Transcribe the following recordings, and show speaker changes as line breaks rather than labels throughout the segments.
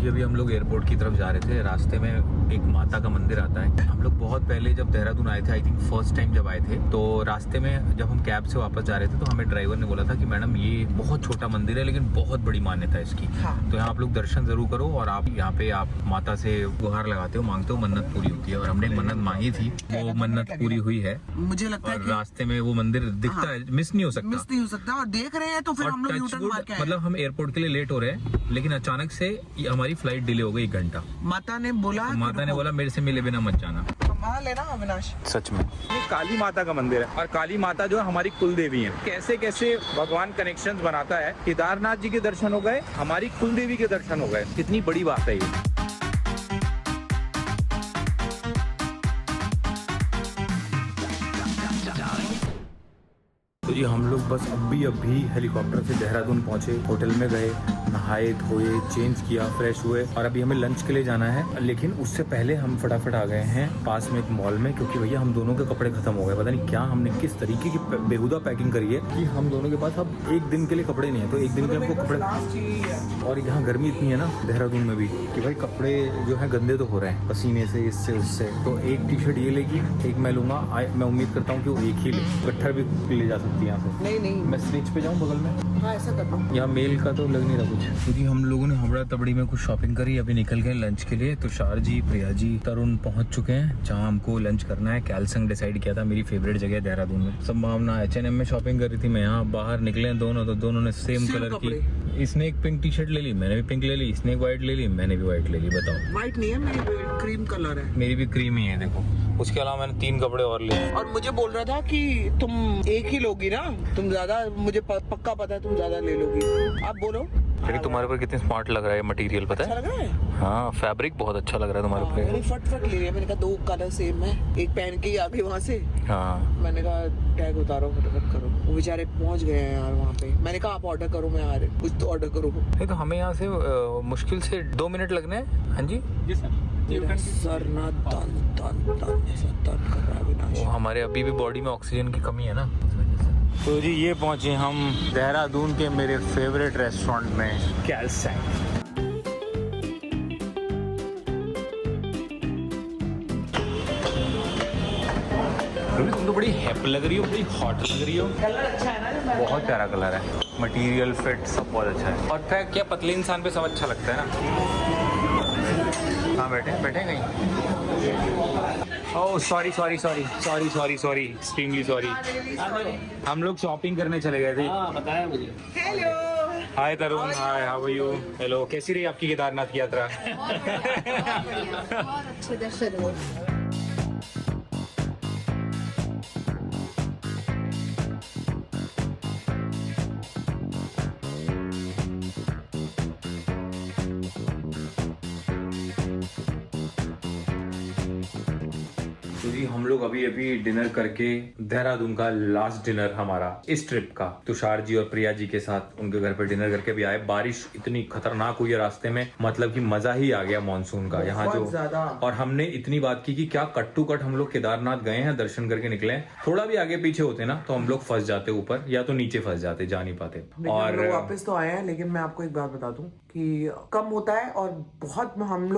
जी अभी हम लोग एयरपोर्ट की तरफ जा रहे थे। रास्ते में एक माता का मंदिर आता है। हम लोग बहुत पहले जब देहरादून आए थे, आई थिंक फर्स्ट टाइम जब आए थे, तो रास्ते में जब हम कैब से वापस जा रहे थे तो हमें ड्राइवर ने बोला था कि मैडम ये बहुत छोटा मंदिर है लेकिन बहुत बड़ी मान्यता है इसकी। तो यहाँ आप लोग दर्शन जरूर करो और आप यहाँ पे आप माता से गुहार लगाते हो, मांगते हो, मन्नत पूरी होती है। और हमने एक मन्नत मांगी थी, वो मन्नत पूरी हुई है।
मुझे लगता है
रास्ते में वो मंदिर दिखता है, मिस नहीं हो सकता।
और देख रहे हैं तो फिर हम लोग यूटर्न मार के आए।
मतलब हम एयरपोर्ट के लिए लेट हो रहे हैं लेकिन अचानक से हमारी फ्लाइट डिले हो गई 1 घंटा।
माता ने बोला
मेरे से मिले बिना मत जाना।
संभाल लेना अविनाश।
सच में ये काली माता का मंदिर है और काली माता जो है हमारी कुल देवी है। कैसे कैसे भगवान कनेक्शंस बनाता है। केदारनाथ जी के दर्शन हो गए, हमारी कुल देवी के दर्शन हो गए। कितनी बड़ी बात है ये। तो जी हम लोग बस अभी हेलीकॉप्टर से देहरादून पहुंचे, होटल में गए, नहाए धोए, चेंज किया, फ्रेश हुए और अभी हमें लंच के लिए जाना है। लेकिन उससे पहले हम फटाफट आ गए हैं पास में एक मॉल में, क्योंकि भैया हम दोनों के कपड़े खत्म हो गए। पता नहीं क्या हमने किस तरीके की बेहुदा पैकिंग करी है कि हम दोनों के पास अब एक दिन के लिए कपड़े नहीं है। तो एक दिन के हमको कपड़े, और यहाँ गर्मी इतनी है ना देहरादून में भी कि भाई कपड़े जो है गंदे तो हो रहे हैं पसीने से, इससे उससे। तो एक टी शर्ट ये लेगी, एक मैं लूंगा। मैं उम्मीद करता हूँ कि वो एक ही ले, गट्ठर भी ले जा सकती है यहाँ से।
नहीं
मैं स्टेज पे जाऊँ बगल में।
हाँ ऐसा कर दो।
यहाँ मेल का तो लग नहीं रहा कुछ। क्योंकि हम लोगों ने हबड़ा तबड़ी में कुछ शॉपिंग करी, अभी निकल गए लंच के लिए। तुषार जी, प्रिया जी, तरुण पहुंच चुके हैं जहाँ हमको लंच करना है। कैलसंग डिसाइड किया था, मेरी फेवरेट जगह है देहरादून में। संभावना H&M में शॉपिंग करी थी मैं। यहाँ बाहर निकले दोनों, तो दोनों ने सेम कलर की। इसने एक पिंक टी शर्ट ले ली, मैंने भी पिंक ले ली। इसने एक व्हाइट ले ली, मैंने भी व्हाइट ले ली। बताओ।
व्हाइट नहीं है मेरी, क्रीम कलर है।
मेरी भी क्रीम ही है देखो। उसके अलावा मैंने 3 कपड़े और लिए।
और मुझे बोल रहा था कि तुम एक ही लोगी ना, तुम ज्यादा, मुझे पक्का पता है तुम ज्यादा ले लोगी। आप बोलो।
लेकिन तुम्हारे ऊपर कितनी स्मार्ट लग रहा है मटेरियल, पता है?
अच्छा लग रहा है।
हाँ फैब्रिक बहुत अच्छा लग रहा है तुम्हारे ऊपर।
मैंने फट ले लिया। मैंने कहा 2 कलर सेम है, एक पहन के ही आ गई वहाँ से।
हाँ
मैंने कहा टैग उतारो, फटाफट करो। वो बेचारे पहुँच गए हैं यार वहाँ पे। मैंने कहा आप ऑर्डर करो, मैं आ रही, कुछ तो ऑर्डर करो।
नहीं तो हमें यहाँ से मुश्किल से 2 मिनट लगने हैं। हाँ जी
सर ना तन ऐसा दर्द कर रहा है अविनाश।
वो हमारे अभी भी बॉडी में ऑक्सीजन की कमी है ना। तो जी ये पहुंचे हम देहरादून के मेरे फेवरेट रेस्टोरेंट में, कैलसंग। तुम तो बड़ी हैप लग रही हो, बड़ी हॉट लग रही हो।
कलर अच्छा है ना,
बहुत प्यारा कलर है, मटेरियल फिट सब बहुत अच्छा है। और फिर क्या पतले इंसान पे सब अच्छा लगता है ना। हाँ बैठे कहीं। Oh sorry extremely sorry. हम लोग शॉपिंग करने चले गए थे।
बताया मुझे।
Hello.
Hi Tarun, hi how are you? Hello, कैसी रही आपकी केदारनाथ की यात्रा?
बहुत अच्छे दर्शन हुए।
जी हम लोग अभी डिनर करके, देहरादून का लास्ट डिनर हमारा इस ट्रिप का, तुषार जी और प्रिया जी के साथ उनके घर पर डिनर करके भी आए। बारिश इतनी खतरनाक हुई है रास्ते में, मतलब कि मजा ही आ गया मानसून का यहाँ जो। और हमने इतनी बात की कि क्या कट टू कट हम लोग केदारनाथ गए हैं, दर्शन करके निकले हैं। थोड़ा भी आगे पीछे होते ना तो हम लोग फंस जाते ऊपर, या तो नीचे फंस जाते, जा नहीं पाते।
और वापस तो आए हैं, लेकिन मैं आपको एक बात बता दूं कि कम होता है और बहुत हम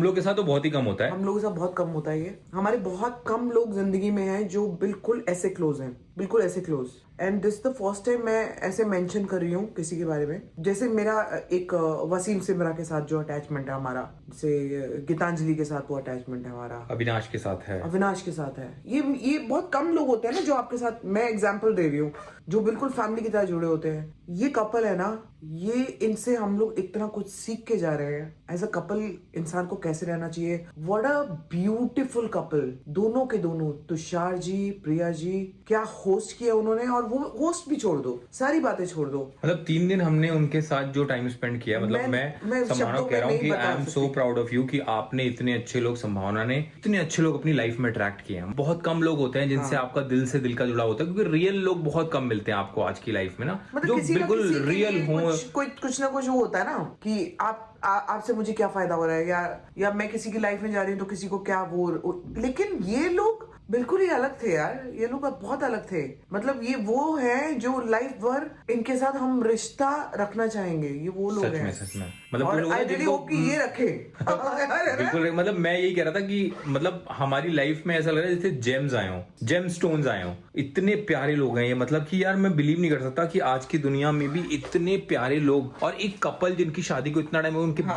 लोग
के साथ तो बहुत ही कम होता है।
हम लोगों के साथ बहुत कम होता है। ये हमारे बहुत कम लोग जिंदगी में हैं जो बिल्कुल ऐसे क्लोज हैं, बिल्कुल ऐसे close. And this the first time मैं ऐसे मेंशन कर रही हूँ किसी के बारे में। जैसे मेरा एक वसीम सिमरा के साथ जो अटैचमेंट है हमारा, जैसे गीतांजलि के साथ वो अटैचमेंट है हमारा,
अविनाश के साथ है,
ये बहुत कम लोग होते हैं ना जो आपके साथ, मैं एग्जांपल दे रही हूँ, जो बिल्कुल फैमिली की तरह जुड़े होते हैं। ये कपल है ना, ये इनसे हम लोग इतना कुछ सीख के जा रहे हैं। एज अ कपल इंसान को कैसे रहना चाहिए। व्हाट अ ब्यूटीफुल कपल, दोनों के दोनों, तुषार जी, प्रिया जी, क्या होस्ट किया उन्होंने। और वो होस्ट भी छोड़ दो, सारी बातें छोड़ दो।
मतलब 3 दिन हमने उनके साथ जो टाइम स्पेंड किया, मतलब मैं संभावना कह रहा हूँ कि I am so proud of you कि आपने इतने अच्छे लोग, संभावना ने इतने अच्छे लोग अपनी लाइफ में अट्रैक्ट किए हैं। बहुत कम लोग होते हैं जिनसे आपका दिल से दिल का जुड़ा होता है, क्योंकि रियल लोग बहुत कम मिलते हैं आपको आज की लाइफ में ना, जो बिल्कुल रियल हो।
कुछ ना कुछ वो होता है ना कि आपसे मुझे क्या फायदा हो रहा है, या मैं किसी की लाइफ में जा रही हूँ तो किसी को क्या वो। लेकिन ये लोग बिल्कुल ही अलग थे यार, ये लोग अब बहुत अलग थे। मतलब ये वो हैं जो लाइफ भर इनके साथ हम रिश्ता रखना चाहेंगे, ये वो लोग हैं।
सच में मतलब उन
और
लोगों
आई
ने
रियली
जिनको
होप कि ये रखे।
बिल्कुल मतलब मैं यही कह रहा था कि मतलब हमारी लाइफ में ऐसा लग रहा है जैसे जेम्स आए हो, जेम स्टोन्स आए हो। इतने प्यारे लोग हैं ये, मतलब कि यार मैं बिलीव नहीं कर सकता कि आज की दुनिया में भी इतने प्यारे लोग और एक कपल जिनकी शादी को इतना टाइम है उनके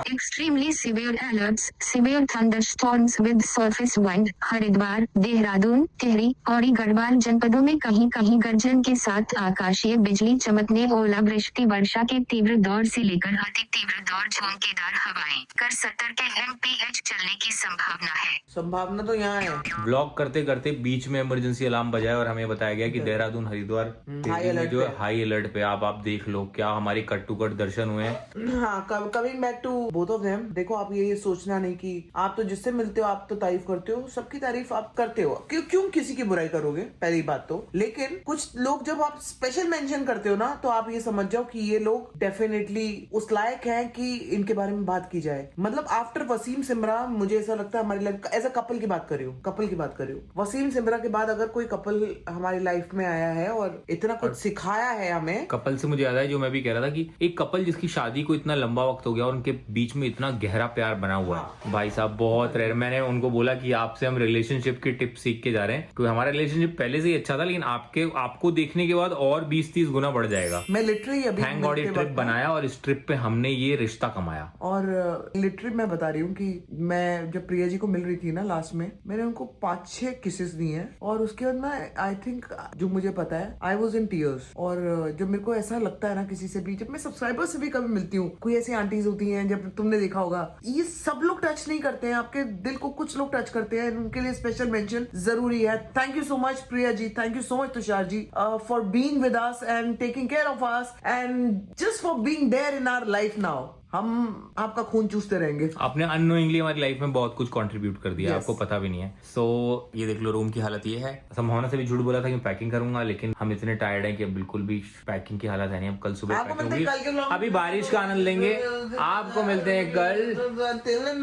Extremely severe alerts, severe thunderstorms with surface wind, Haridwar, Dehradun, Tehri और गढ़वाल जनपदों में कहीं कहीं गर्जन के साथ आकाशीय बिजली चमकने, ओलावृष्टि, वर्षा के तीव्र दौर से लेकर अति तीव्र दौर झोंकेदार हवाएं कर 70 के MPH चलने की संभावना है।
संभावना तो यहाँ है।
व्लॉग करते करते बीच में इमरजेंसी अलार्म बजाया और हमें बताया गया कि देहरादून, हरिद्वार,
हाई
टिहरी में
अलर्ट
जो है
पे।
हाई अलर्ट पे। आप देख लो क्या हमारी कट टू कट दर्शन हुए हैं।
हाँ, coming back to both of them. देखो आप ये सोचना नहीं कि आप तो जिससे मिलते हो आप तो तारीफ करते हो, सबकी तारीफ आप करते हो, क्यों किसी की बुराई करोगे, पहली बात तो। लेकिन कुछ लोग जब आप स्पेशल मेंशन करते हो ना, तो आप ये समझ जाओ कि ये लोग डेफिनेटली उस लायक हैं कि इनके बारे में बात की जाए। मतलब आफ्टर वसीम सिमरा मुझे ऐसा लगता है हमारी लाइफ एज अ कपल की बात कर रही हूँ, कपल की बात कर रही हूँ। वसीम सिमरा के बाद अगर कोई कपल हमारी लाइफ में आया है और इतना कुछ सिखाया है हमें।
कपल से मुझे याद है जो मैं भी कह रहा था कि एक कपल जिसकी शादी को इतना लंबा वक्त हो गया और उनके बीच में इतना गहरा प्यार बना हुआ है, भाई साहब बहुत रेयर। मैंने उनको बोला कि आपसे हम रिलेशनशिप की टिप सीख के जा रहे हैं, क्योंकि हमारा रिलेशनशिप पहले से ही अच्छा था, लेकिन आपको देखने के बाद और 20-30 गुना बढ़ जाएगा।
मैं लिटरली अभी
थैंक गॉड ये ट्रिप बनाया और इस ट्रिप पे हमने ये रिश्ता कमाया।
और लिटरली मैं बता रही हूँ कि मैं जब प्रिया जी को मिल रही थी ना लास्ट में, मैंने उनको 5-6 किसेस दिए हैं और उसके बाद मैं आई थिंक जो मुझे पता है आई वॉज इन टीयर्स। और जब मेरे को ऐसा लगता है ना किसी से भी, जब मैं सब्सक्राइबर से भी कभी मिलती हूँ, कोई ऐसी आंटीज होती हैं, जब तुमने देखा होगा, ये सब लोग टच नहीं करते हैं आपके दिल को, कुछ लोग टच करते हैं, उनके लिए स्पेशल मेंशन जरूरी है। Thank you so much Priya ji, thank you so much Tushar ji for being with us and taking care of us and just for being there in our life now. हम आपका खून चूसते रहेंगे।
आपने अननोइंगली हमारी लाइफ में बहुत कुछ कंट्रीब्यूट कर दिया,
Yes.
आपको पता भी नहीं है। सो ये देख लो रूम की हालत ये है। संभावना से भी झूठ बोला था कि पैकिंग करूंगा, लेकिन हम इतने टायर्ड हैं कि अब बिल्कुल भी पैकिंग की हालत है नहीं। अब कल सुबह
आपको
पैकिंग
मिलते हैं
होगी।
कल के vlog
अभी बारिश का आनंद लेंगे, आपको मिलते हैं कल,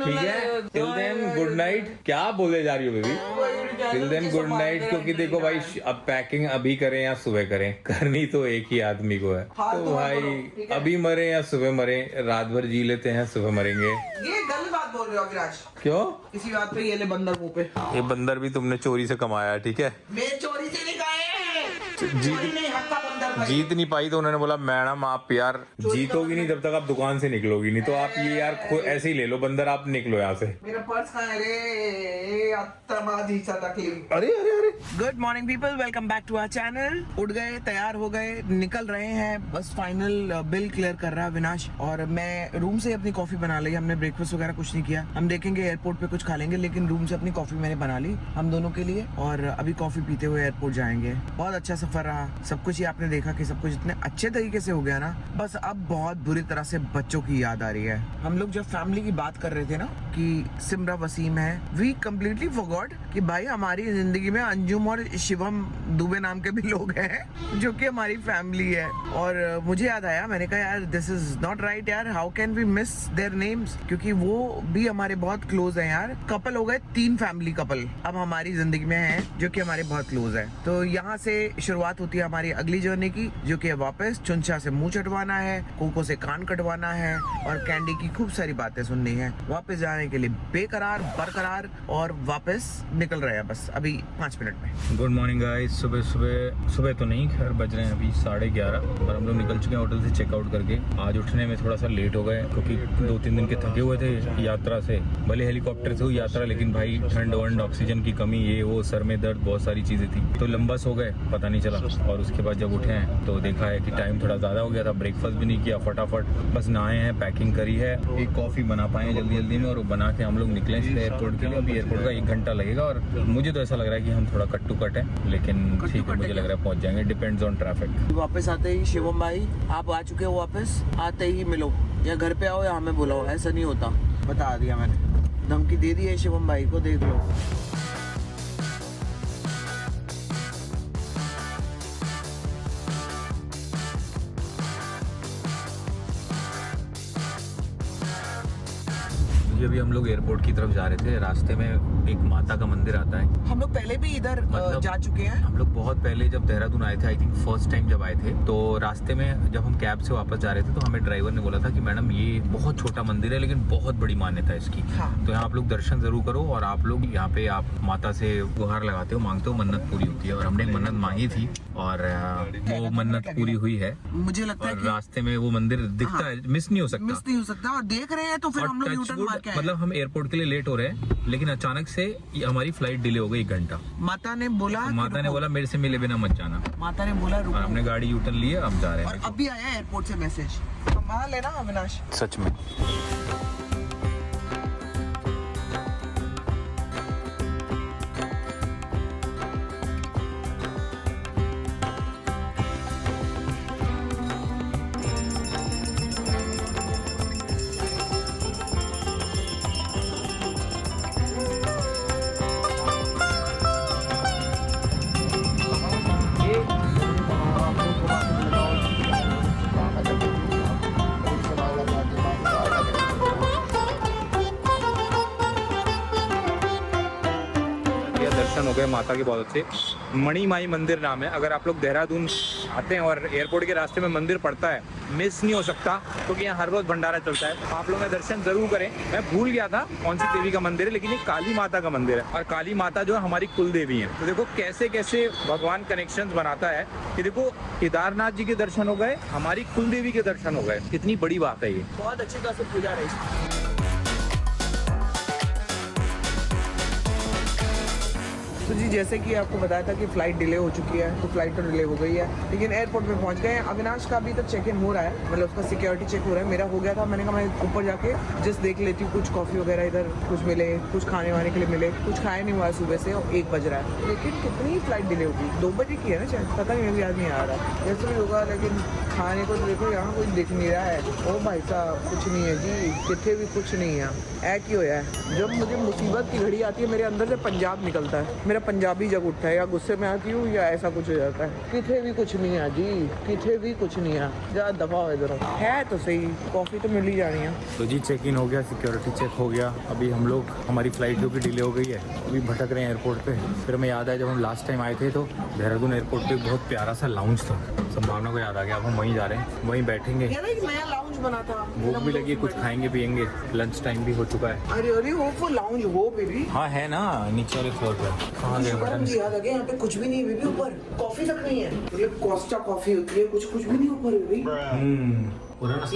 ठीक है। Till then good night. क्या बोले जा रही हो baby? Till then good night. क्योंकि देखो भाई अब पैकिंग अभी करें या सुबह करें, करनी तो एक ही आदमी को है। तो भाई अभी मरे या सुबह मरे, रात भर जी लेते हैं, सुबह मरेंगे।
ये गलत बात बोल रहे हो अविनाश।
क्यों?
किसी बात पे ये ले बंदर मुंह पे।
ये बंदर भी तुमने चोरी से कमाया, ठीक है।
मैं चोरी से नहीं खाए चोरी नहीं, हक्का बंदर भाई।
जीत नहीं पाई तो उन्होंने बोला मैडम आप यार जीतोगी नहीं जब तक आप दुकान से निकलोगी नहीं, तो आप ये यार ऐसे ही ले लो बंदर, आप निकलो यहाँ से।
मेरा पर्स कहाँ है रे? अत्तमाजी सा तकलीफ।
अरे अरे अरे
good morning people, welcome back to our channel. उठ गए, तैयार हो गए, निकल रहे हैं, बस फाइनल बिल क्लियर कर रहा है विनाश। और मैं रूम से अपनी कॉफी बना ली, हमने ब्रेकफास्ट वगैरह कुछ नहीं किया। हम देखेंगे एयरपोर्ट पे कुछ खा लेंगे, लेकिन रूम से अपनी कॉफी मैंने बना ली हम दोनों के लिए, और अभी कॉफी पीते हुए एयरपोर्ट जाएंगे। बहुत अच्छा सफर रहा, सब कुछ ही आपने देखा कि सब कुछ इतने अच्छे तरीके से हो गया ना। बस अब बहुत बुरी तरह से बच्चों की याद आ रही है। हम लोग जब फैमिली की बात कर रहे थे ना कि सिमरा वसीम है, वी कम्प्लीटली फॉरगॉट कि भाई हमारी जिंदगी में अंजुम और शिवम दुबे नाम के भी लोग हैं जो कि हमारी फैमिली है। और मुझे याद आया, मैंने कहा यार दिस इज नॉट राइट यार, how can we miss their names, क्योंकि वो भी हमारे बहुत क्लोज हैं यार। कपल हो गए 3 फैमिली कपल अब हमारी जिंदगी में हैं जो कि हमारे बहुत क्लोज है। तो यहाँ से शुरुआत होती है हमारी अगली जर्नी की, जो कि वापस चुंचा से मुंह चटवाना है, कोको से कान कटवाना है और कैंडी की खूब सारी बातें सुननी है। वापस जाने के लिए बेकरार बरकरार और वापस निकल रहे हैं बस अभी 5 मिनट में।
Good morning guys. सुबह तो नहीं, खैर बज रहे हैं अभी 11:30 और हम लोग निकल चुके हैं होटल से चेकआउट करके। आज उठने में थोड़ा सा लेट हो गए क्योंकि 2-3 दिन के थके हुए थे यात्रा से। भले हेलीकॉप्टर से हुई यात्रा, लेकिन भाई ठंड वंड, ऑक्सीजन की कमी, ये वो, सर में दर्द, बहुत सारी चीजें थी, तो लंबा सो गए, पता नहीं चला। और उसके बाद जब उठे हैं तो देखा है कि टाइम थोड़ा ज्यादा हो गया था। ब्रेकफास्ट भी नहीं किया, फटाफट बस नहाए हैं, पैकिंग करी है, एक कॉफी बना पाए जल्दी जल्दी में और बना के हम लोग निकले एयरपोर्ट के लिए। अभी एयरपोर्ट का 1 घंटा लगेगा और मुझे तो ऐसा लग रहा है कि हम थोड़ा कट टू कट है, लेकिन ठीक है, मुझे लग रहा है पहुंच जाएंगे, डिपेंड्स ऑन ट्रैफिक।
वापस आते ही शिवम भाई आप आ चुके हो, वापस आते ही मिलो, या घर पे आओ या हमें बुलाओ, ऐसा नहीं होता, बता दिया मैंने, धमकी दे दी है शिवम भाई को, देख लो।
ये अभी हम लोग एयरपोर्ट की तरफ जा रहे थे, रास्ते में एक माता का मंदिर आता है।
हम लोग पहले भी इधर
मतलब
जा चुके हैं।
हम लोग बहुत पहले जब देहरादून आए थे, आई थिंक फर्स्ट टाइम जब आए थे, तो रास्ते में जब हम कैब से वापस जा रहे थे तो हमें ड्राइवर ने बोला था कि मैडम ये बहुत छोटा मंदिर है लेकिन बहुत बड़ी मान्यता है इसकी।
हाँ।
तो यहाँ आप लोग दर्शन जरूर करो और आप लोग यहाँ पे आप माता से गुहार लगाते हो, मांगते हो, मन्नत पूरी होती है। और हमने एक मन्नत मांगी थी और वो मन्नत पूरी हुई है।
मुझे लगता है
और
कि
रास्ते में वो मंदिर दिखता है, मिस नहीं हो सकता।
मिस नहीं हो सकता। और देख रहे हैं तो फिर
और
हम लोग
touch
यूटर्न
wood,
मार के आए।
मतलब हम एयरपोर्ट के लिए लेट हो रहे हैं लेकिन अचानक से हमारी फ्लाइट डिले हो गई 1 घंटा।
माता ने बोला
तो
कि
माता ने
रुको।
बोला मेरे से मिले बिना मत जाना,
माता ने बोला
और
रुको।
हमने गाड़ी यूटर्न लिए, अब जा रहे
और
हैं।
अभी आया एयरपोर्ट से मैसेज। कमाल है ना अविनाश।
सच में दर्शन हो गए माता के बहुत अच्छे। मणिमाई मंदिर नाम है। अगर आप लोग देहरादून आते हैं और एयरपोर्ट के रास्ते में मंदिर पड़ता है, मिस नहीं हो सकता क्योंकि यहाँ हर रोज भंडारा चलता है। आप लोग दर्शन जरूर करें। मैं भूल गया था कौन सी देवी का मंदिर है, लेकिन ये काली माता का मंदिर है और काली माता जो है हमारी कुल देवी है। तो देखो कैसे कैसे भगवान कनेक्शंस बनाता है कि देखो केदारनाथ जी के दर्शन हो गए, हमारी कुल देवी के दर्शन हो गए। कितनी बड़ी बात है ये।
बहुत अच्छी तरह से पूजा रही। तो जी जैसे कि आपको बताया था कि फ़्लाइट डिले हो चुकी है, तो फ़्लाइट तो डिले हो गई है लेकिन एयरपोर्ट पे पहुंच गए हैं। अविनाश का अभी तक चेक इन हो रहा है, मतलब उसका सिक्योरिटी चेक हो रहा है। मेरा हो गया था, मैंने कहा मैं ऊपर जाके जस्ट देख लेती हूँ, कुछ कॉफ़ी वगैरह इधर कुछ मिले, कुछ खाने वाने के लिए मिले। कुछ खाया नहीं हुआ सुबह से और 1 बज रहा है। लेकिन कितनी फ़्लाइट डिले होगी, 2 बजे की है ना शायद, पता नहीं, मुझे याद नहीं आ रहा। जैसे भी होगा लेकिन खाने को तो देखो यहाँ कोई दिख नहीं रहा है। ओ भाई साहब कुछ नहीं है जी, कितने भी कुछ नहीं है। ऐ क्यों है, जब मुझे मुसीबत की घड़ी आती है मेरे अंदर से पंजाब निकलता है, मेरा पंजाबी जब उठता है, या गुस्से में आती हूँ या ऐसा कुछ हो जाता है। किथे भी कुछ नहीं है जी, किथे भी कुछ नहीं है। ज़्यादा दफा हो इधर है तो सही, कॉफ़ी तो मिल ही जानी है।
तो जी चेक इन हो गया, सिक्योरिटी चेक हो गया। अभी हम लोग, हमारी फ्लाइट जो कि डिले हो गई है, अभी भटक रहे हैं एयरपोर्ट पे। फिर हमें याद आया जब हम लास्ट टाइम आए थे तो देहरादून एयरपोर्ट पे बहुत प्यारा सा लाउंज था। संभावना को याद आ गया, अब हम वहीं जा रहे हैं, वहीं बैठेंगे।
एक नया लाउंज बना था,
भूख भी लगी, कुछ खाएंगे पियेंगे, लंच टाइम भी हो चुका है।
अरे अरे वो लाउंज हो बेबी।
हाँ है ना, नीचे वाले फ्लोर पे। कहाँ गए बटन?
मुझे याद आ गया, यहाँ पे कुछ भी नहीं है बेबी, ऊपर कॉफी तक नहीं है। मतलब कोस्टा कॉफी होती है, कुछ भी नहीं ऊपर बेबी।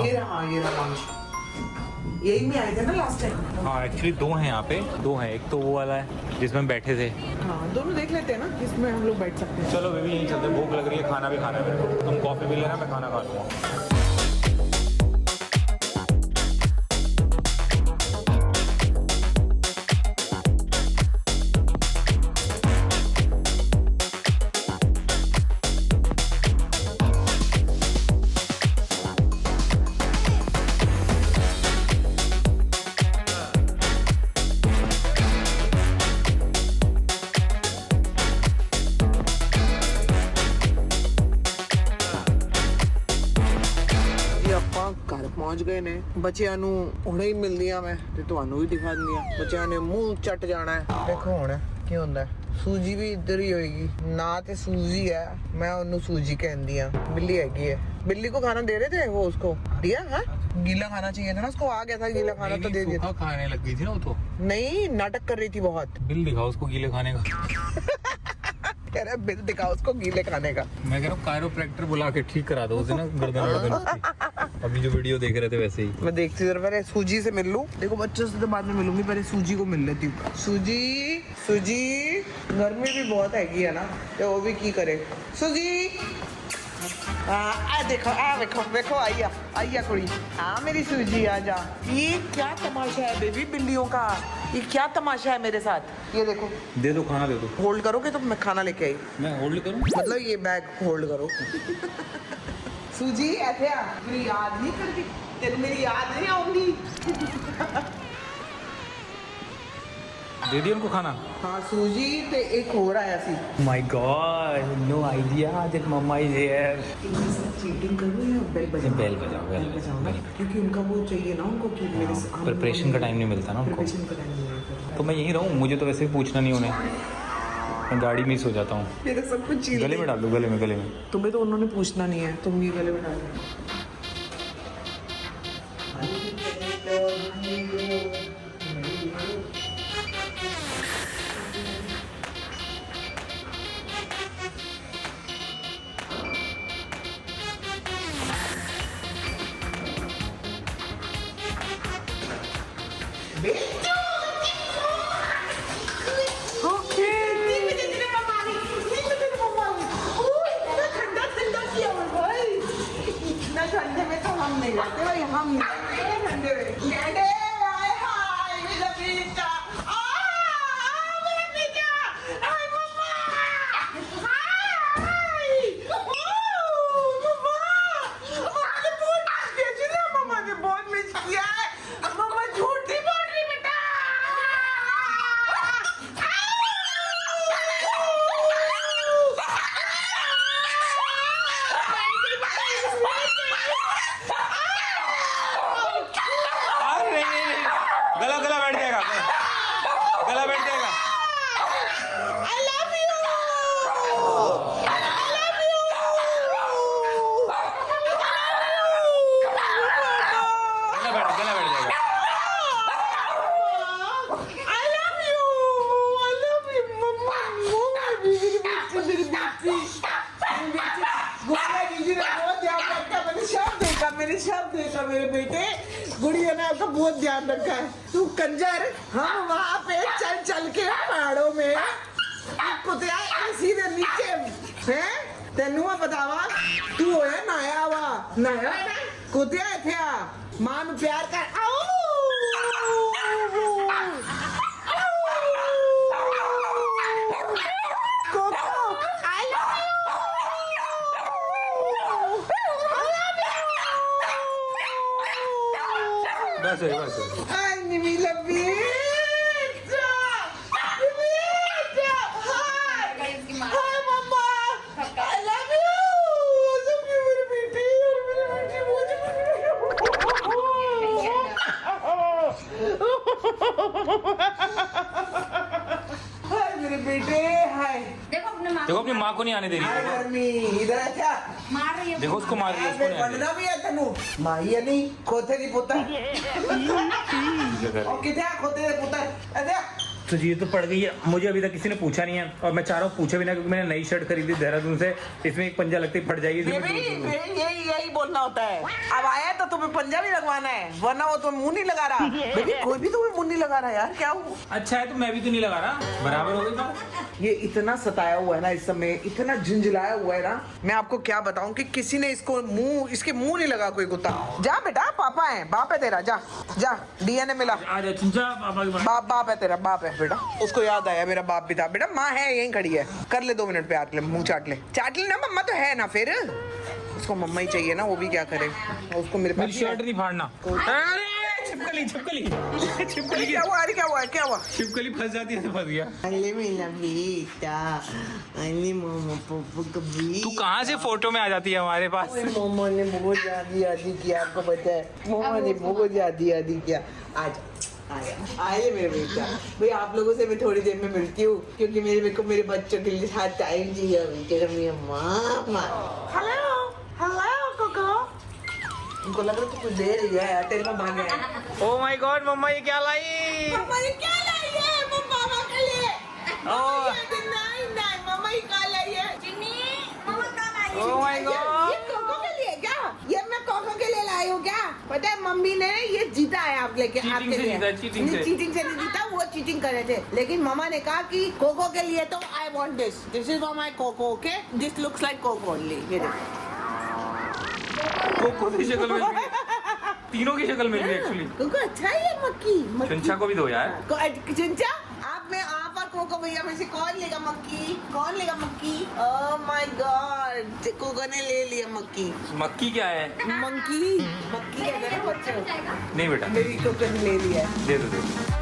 ये रहा लाउंज, यही में आए थे ना लास्ट टाइम।
हाँ एक्चुअली 2 हैं यहाँ पे, 2 हैं। एक तो वो वाला है जिसमें हम बैठे थे।
हाँ दोनों देख लेते हैं ना किसमें हम लोग बैठ सकते हैं।
चलो बेबी यहीं चलते, भूख लग रही है, खाना भी खाना है मेरे को। तुम कॉफी भी लेना, मैं खाना खा लूँगा।
घर पहुंच गए ने, बच्चों नू हुणे ही मिल दिया मैं ते तुहानू भी दिखा दिया। बच्चों ने मुंह चट जाना है। देखो हुण की हुंदा है, सूजी भी इधर ही होएगी ना, ते सूजी है, मैं ओनू सूजी कहंदी आ। बिल्ली हैगी है, बिल्ली को खाना दे रहे थे, वो उसको दिया है। गीला खाना चाहिए था ना उसको, आ गया था गीला खाना तो दे दिया।
खाने लग गई थी ना वो तो।
नहीं नाटक कर रही थी बहुत।
बिल दिखाओ उसको गीले खाने का।
कह रहा है बिल दिखाओ उसको गीले खाने का।
मैं कह रहा हूँ कायरोप्रैक्टर बुला के ठीक करा दो उसे ना, गर्दन उसकी। अभी जो वीडियो देख रहे थे वैसे ही।
मैं देखती हूँ, पहले सूजी से मिल लूं। देखो बच्चों से तो बाद में मिलूंगी, पहले सूजी को मिल लेती हूँ। सूजी सूजी गर्मी भी बहुत हैगी है ना, तो वो भी की करे। सूजी आ देखो, आ देखो देखो, आइया कुड़ी, हाँ मेरी सूजी आ जा। ये क्या तमाशा है बेबी बिल्लियों का, ये क्या तमाशा है मेरे साथ। ये देखो,
दे दो खाना, दे दो।
होल्ड करोगे तो मैं खाना लेके आई।
मैं होल्ड करूँ?
मतलब ये बैग होल्ड करो। सूजी ऐसे आ, मेरी याद नहीं करती, तेरे मेरी याद नहीं आऊंगी।
दे दिया उनको खाना?
हाँ सूजी ते एक हो रहा है ऐसी।
My god, no idea that mumma is here.
Cheating कर रही है, बेल बजाओ।
बेल बजाओ, बेल
बजाओ ना,
बजाओ।
क्योंकि उनका वो चाहिए ना उनको कि मेरे से
प्रिपरेशन का टाइम नहीं मिलता ना उनको।
प्रिपरेशन का टाइम नहीं है।
तो मैं यहीं रहूँ, मुझे तो वैसे भी पूछना नहीं उन्हें, मैं गाड़ी मिस हो जाता हूँ।
मेरे सब कुछ चीज
गले में डाल दो, गले में, गले में।
तुम्हें तो उन्होंने पूछना नहीं है, तुम ये गले में डाल दो। ठंडे में तो हम नहीं जाते भाई, हम नहीं ठंडे में। डैडे हाय हाय मेरा बेटा, मेरा बेटा, हाय मम्मा, हाय मम्मा ने बहुत मिस किया, मम्मा ने बहुत मिस किया है। मम्मा झूठ नहीं बोल रही बेटा।
गला गला बैठ जाएगा, गला बैठ जाएगा।
I love you. I love you.
गला बैठ जाएगा।
I love you. I love you, मम्मा। मेरी बेटी। गुड़िया दीदी ने बहुत ध्यान रखा, मैंने शब्द देखा मेरे बेटे। गुड़िया ने आपका बहुत ध्यान रखा है। तू कंजर, हम वहाँ पे चल चल के पहाड़ों में कुतिया सीधे नीचे हैं। तेनू बतावा तू होया नाया कुतिया थे मां नू प्यार कर।
बस है, बस है।
Ay, mi la pizza! Mi pizza! Hi! Hi, mama! I love you! I love you, मेरी बेटी, हाय मेरे बेटे, हाय।
देखो अपनी माँ को नहीं आने दे रही
हाय
है।
गर्मी, इधर आ क्या?
मार रही है, देखो उसको मार रही है, उसको नहीं आने दे
बनना भी है तेनू माही है नहीं खोते की पुत्र
रही।
और किथे खोते के पुत्र ऐसे।
तो जी तो पड़ गई है, मुझे अभी तक किसी ने पूछा नहीं है और मैं चाह रहा हूँ पूछे भी ना, क्योंकि मैंने नई शर्ट खरीदी देहरादून से, इसमें एक पंजा लगते ही फट जाएगी।
यही बोलना होता है। अब आया तो तुम्हें पंजा भी लगवाना है, वरना वो तुम्हें मुंह नहीं लगा रहा। बेबी कोई भी तुम्हें मुंह नहीं लगा रहा यार, क्या हुआ?
अच्छा है तो मैं भी तो नहीं लगा रहा, बराबर हो गई बात।
ये इतना सताया हुआ है ना इस समय, इतना झुंझलाया हुआ है ना, मैं आपको क्या बताऊं कि किसी ने इसके मुंह नहीं लगा कोई कुत्ता। जा बेटा, पापा है, बाप है तेरा, जा जा डीएनए मिला।
आज चिंचा पापा की
बाप है तेरा, बाप है बेटा। उसको याद आया मेरा बाप भी था। बेटा माँ है यहीं खड़ी है, कर ले 2 मिनट प्यार ले, मुंह चाट ले ना, मम्मा तो है ना। फिर उसको मम्मा ही चाहिए ना, वो भी क्या करे, उसको मेरे
मेरी
पास
शर्ट नहीं फाड़ना। अरे छिपकली छिपकली छिपकली
क्या हुआ? अरे क्या हुआ?
छिपकली फंस जाती है तो फंस गया।
अरे मेरा बेटा, अरे मम्मा पापा कभी।
तू कहाँ से फोटो में आ जाती है हमारे पास?
मम्मा ने बहुत यादी किया, आपको पता है, मम्मा ने बहुत यादी किया। आज आइए मेरे बेटा, भाई आप लोगों से मैं थोड़ी देर में मिलती हूँ, क्योंकि मेरे को मेरे बच्चों के लिए साथ टाइम चाहिए। मेरी मामा हेलो कोको, उनको लग रहा है कुछ दे रही है, तेरे को भाग गया।
ओह माय गॉड, मम्मा ये क्या लाई?
मम्मा ये क्या लाई है? मम्मा के लिए। नहीं मम्मा ये क्या लाई है?
ओह माय गॉड,
ये कोको के लिए क्या? ये मैं कोको के लिए लाई हूँ क्या? पता है मम्मी ने ये जीता है आपके लिए, आपके लिए।
चीटिंग से
नहीं जीता, वो चीटिंग कर रहे थे, लेकिन मम्मा ने कहा कि कोको के लिए तो I want this is for my Coco, okay, this looks like Coco only. ये देखो
कोको की शक्ल मिल गई, तीनों की शक्ल मिल गई एक्चुअली।
कोको अच्छा है ये मक्की।
चंचा को भी दो यार।
चंचा आप और कोको भैया में से कौन लेगा मक्की? ओह माय गॉड, कोको ने ले लिया मक्की।
मक्की क्या है?
मक्की कहते हैं ना बच्चों।
नहीं बेटा,
मेरी कोको ने ले लिया।
दे दो।